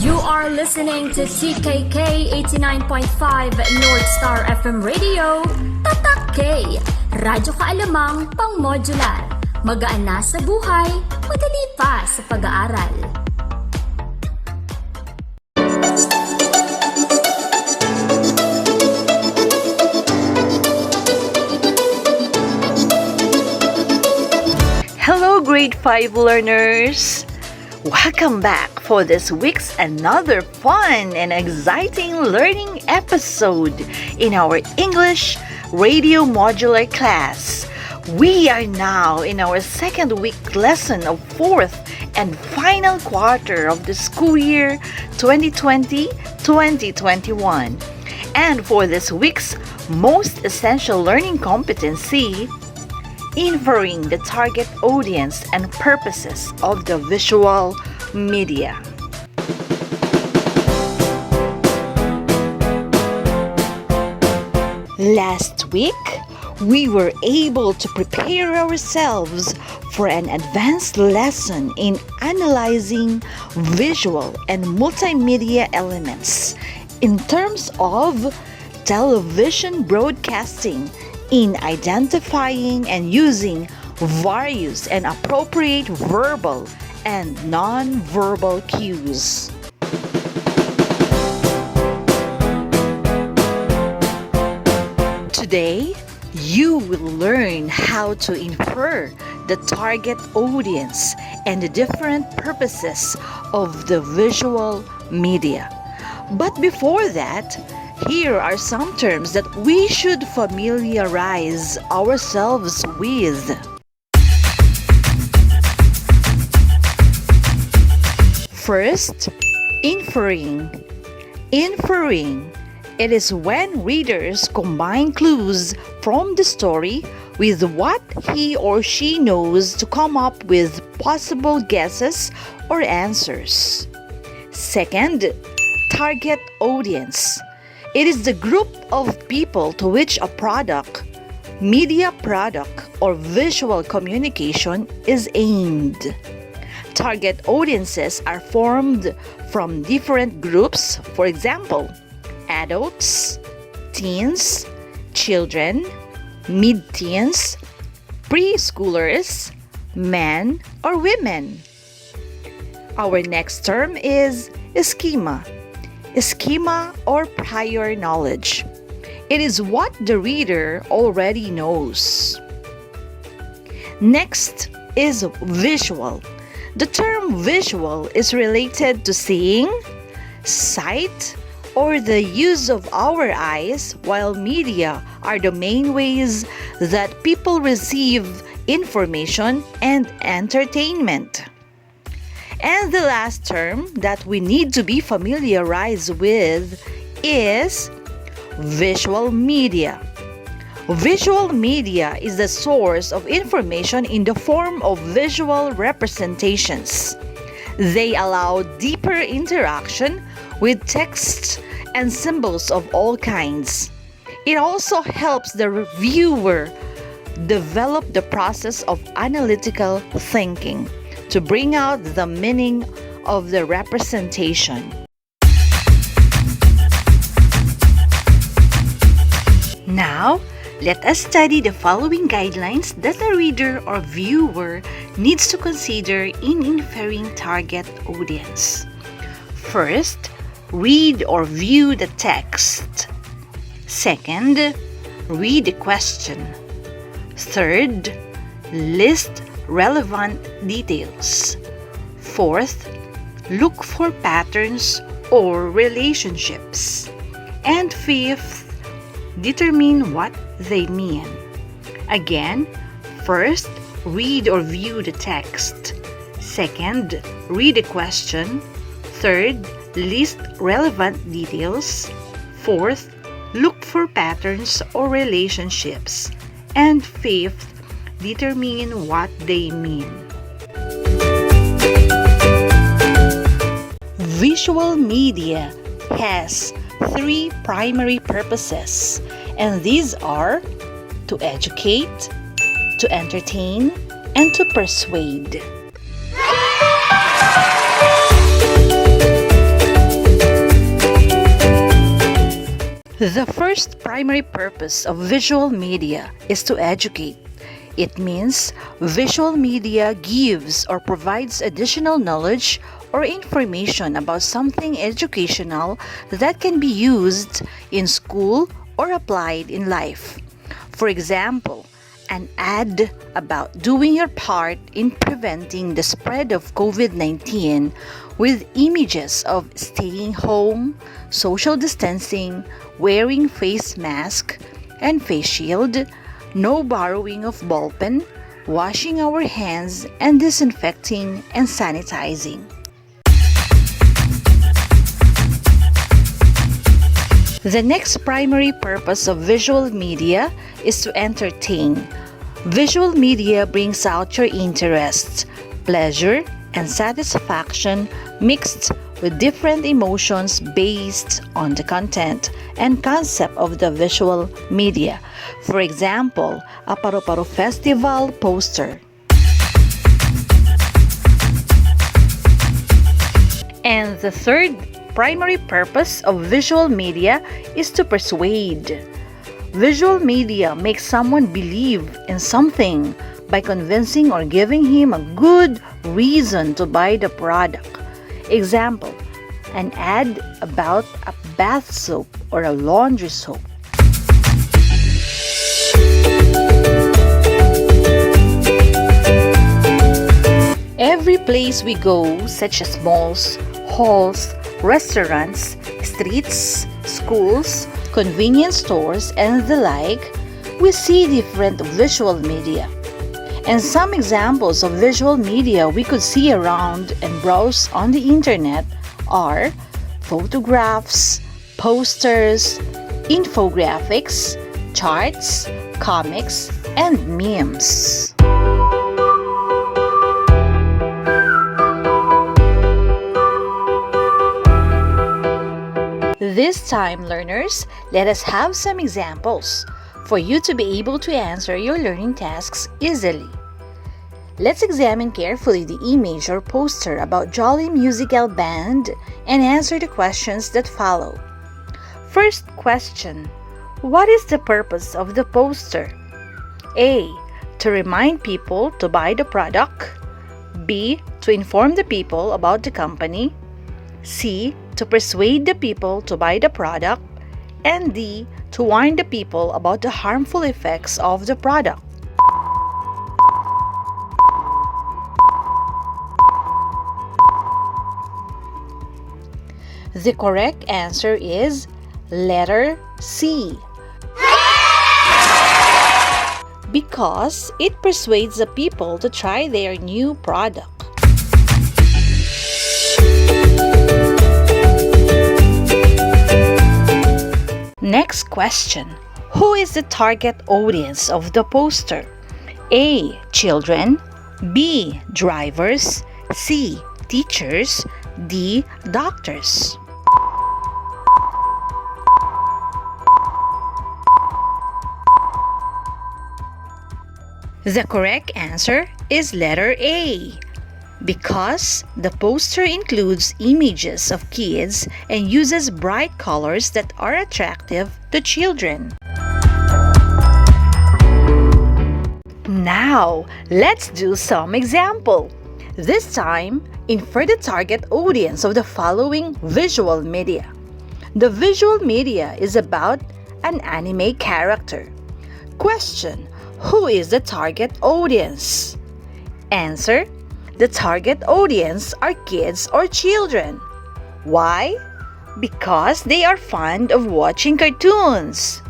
You are listening to TKK 89.5 North Star FM Radio, Tatak K, Radyo Kaalamang Pang-modular. Magaan na sa buhay, madali pa sa pag-aaral. Hello Grade 5 learners! Welcome back for this week's another fun and exciting learning episode in our English Radio Modular class. We are now in our second week lesson of fourth and final quarter of the school year 2020-2021. And for this week's most essential learning competency, inferring the target audience and purposes of the visual media. Last week, we were able to prepare ourselves for an advanced lesson in analyzing visual and multimedia elements in terms of television broadcasting, in identifying and using various and appropriate verbal and non-verbal cues. Today, you will learn how to infer the target audience and the different purposes of the visual media. But before that, here are some terms that we should familiarize ourselves with. First, inferring. Inferring. It is when readers combine clues from the story with what he or she knows to come up with possible guesses or answers. Second, target audience. It is the group of people to which a product, media product, or visual communication is aimed. Target audiences are formed from different groups, for example, adults, teens, children, mid-teens, preschoolers, men or women. Our next term is schema. Schema or prior knowledge. It is what the reader already knows. Next is visual. The term visual is related to seeing, sight, or the use of our eyes, while media are the main ways that people receive information and entertainment. And the last term that we need to be familiarized with is visual media. Visual media is the source of information in the form of visual representations. They allow deeper interaction with text and symbols of all kinds. It also helps the viewer develop the process of analytical thinking to bring out the meaning of the representation. Now, let us study the following guidelines that a reader or viewer needs to consider in inferring target audience. First, read or view the text. Second, read the question. Third, list relevant details. Fourth, look for patterns or relationships. And fifth, determine what they mean. Again, first, read or view the text. Second, read the question. Third, list relevant details. Fourth, look for patterns or relationships. And fifth, determine what they mean. Visual media has three primary purposes, and these are to educate, to entertain, and to persuade. The first primary purpose of visual media is to educate. It means visual media gives or provides additional knowledge or information about something educational that can be used in school or applied in life. For example, an ad about doing your part in preventing the spread of COVID-19 with images of staying home, social distancing, wearing face mask and face shield, no borrowing of ballpen, washing our hands, and disinfecting and sanitizing. The next primary purpose of visual media is to entertain. Visual media brings out your interests, pleasure, and satisfaction mixed with different emotions based on the content and concept of the visual media. For example, a Paru-Paru Festival poster. And the third primary purpose of visual media is to persuade. Visual media makes someone believe in something by convincing or giving him a good reason to buy the product. Example, an ad about a bath soap or a laundry soap. Every place we go, such as malls, halls, restaurants, streets, schools, convenience stores, and the like, we see different visual media. And some examples of visual media we could see around and browse on the internet are photographs, posters, infographics, charts, comics, and memes. This time, learners, let us have some examples for you to be able to answer your learning tasks easily. Let's examine carefully the image or poster about Jolly Musical Band and answer the questions that follow. First question, what is the purpose of the poster? A. To remind people to buy the product. B. To inform the people about the company. C. To persuade the people to buy the product. And D. To warn the people about the harmful effects of the product. The correct answer is letter C. Because it persuades the people to try their new product. Next question. Who is the target audience of the poster? A. Children. B. Drivers. C. Teachers. D. Doctors. The correct answer is letter A. Because the poster includes images of kids and uses bright colors that are attractive to children. Now, let's do some example. This time, infer the target audience of the following visual media. The visual media is about an anime character. Question: who is the target audience? Answer: the target audience are kids or children. Why? Because they are fond of watching cartoons.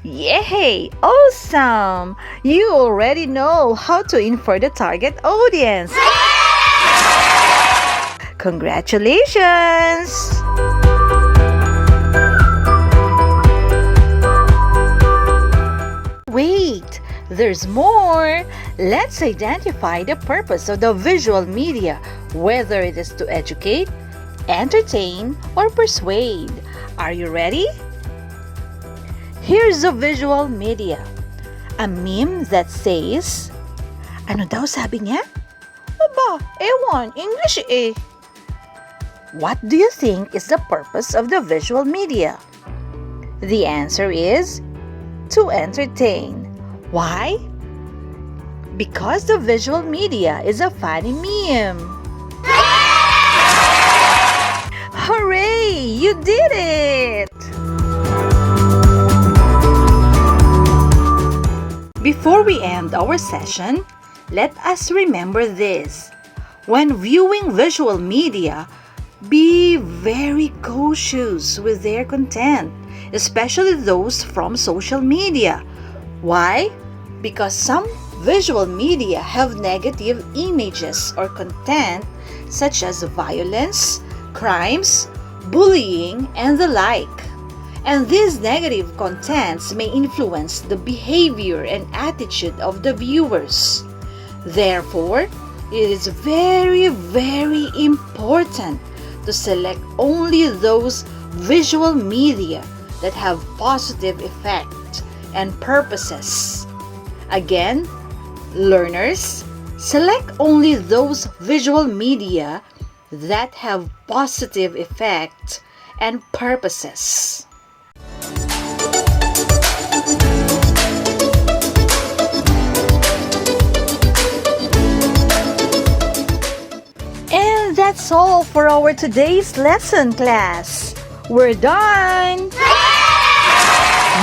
Yay! Awesome! You already know how to infer the target audience. Congratulations! Wait, there's more! Let's identify the purpose of the visual media, whether it is to educate, entertain, or persuade. Are you ready? Here's the visual media. A meme that says, ano daw sabi niya? Aba, ewan, English eh. What do you think is the purpose of the visual media? The answer is to entertain. Why? Because the visual media is a funny meme. Hooray! You did it! Before we end our session, let us remember this. When viewing visual media, be very cautious with their content, especially those from social media. Why? Because some visual media have negative images or content such as violence, crimes, bullying, and the like. And these negative contents may influence the behavior and attitude of the viewers. Therefore, it is very, very important to select only those visual media that have positive effect and purposes. Again, learners, select only those visual media that have positive effect and purposes. And that's all for our today's lesson, class. We're done!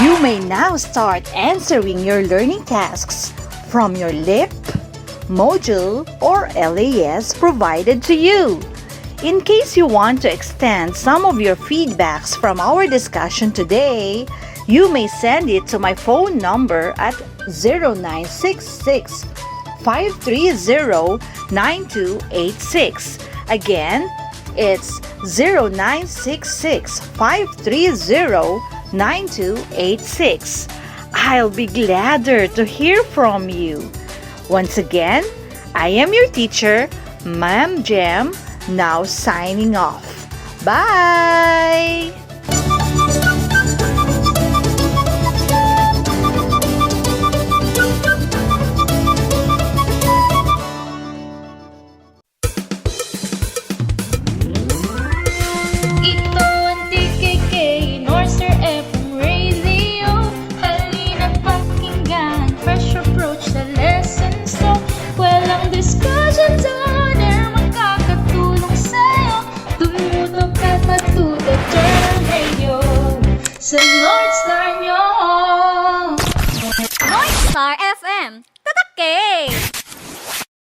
You may now start answering your learning tasks from your LIP, module, or LAS provided to you. In case you want to extend some of your feedbacks from our discussion today, you may send it to my phone number at 0966 530-9286. Again, it's 0966-530-9286. I'll be gladder to hear from you. Once again, I am your teacher, Ma'am Jem, now signing off. Bye!